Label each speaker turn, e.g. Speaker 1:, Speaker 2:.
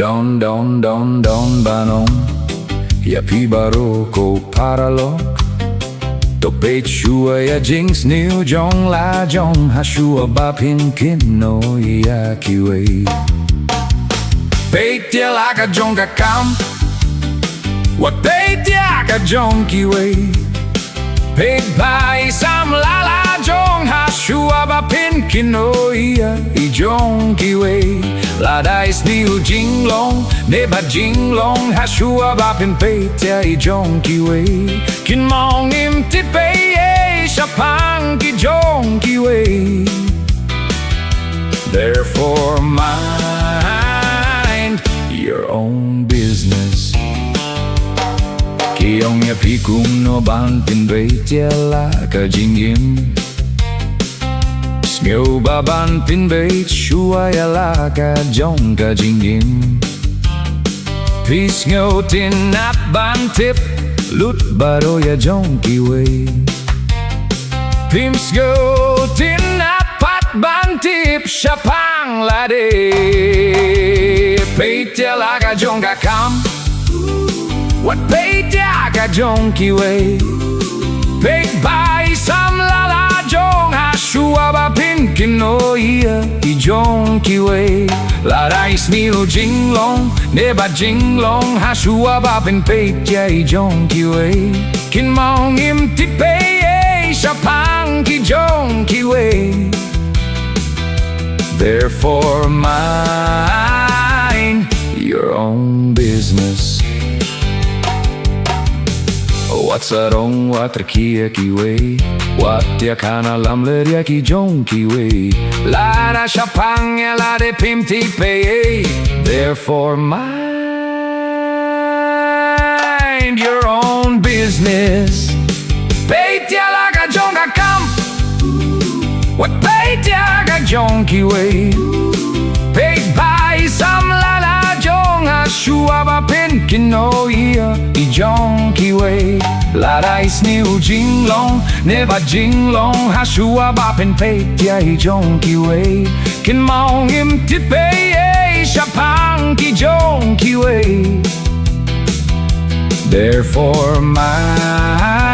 Speaker 1: Don banom ya pi baroko paralok to page shua ya jinx new jong la jong ha shua ba pin kin no ya kiwei page ya la ka jong ka kam what page ya ka jong kiwei page bai sam la la jong ha shua ba pin kin no ya I jong kiwei la dice new jing long ne ba jing long ha shua ba pin page ya I jong kiwei kin mong im ti pei sha pang ki jong kiwei therefore mind your own business ki ong ya pi kum no ban tin page ya la ka jing im Ngêu ba ban pin bait shua ya la ka jong ka jing im Peace ngêu tin nap ban tip lut ba do ya jong kiwei Pims ngêu tin nap pat ban tip shapang la de Pait ya la ka jong ka kam What pait ya ka jong kiwei Pait bai sam la la jong ha shua ba pin kin no ia I jong kiwei la dice new jing long ne ba jing long ha shua ba pin pait ya I jong kiwei kin mong im ti pei sha pang ki jong kiwei therefore mind your own business What's a rong wat kia kiwei Wat ya kana lam le ya ki jong kiwei La da shapang ya la de pim ti pei Therefore mind your own business Peit ya la ka jong ka kam What peit ya ka jong kiwei Peit bai sam la la jong ha shua ba pin kin no ia I jong kiwei La dice new jing long ne ba jing long ha shua ba pin peit ya I jong kiwei kin mong im ti pei sha pang ki jong kiwei therefore my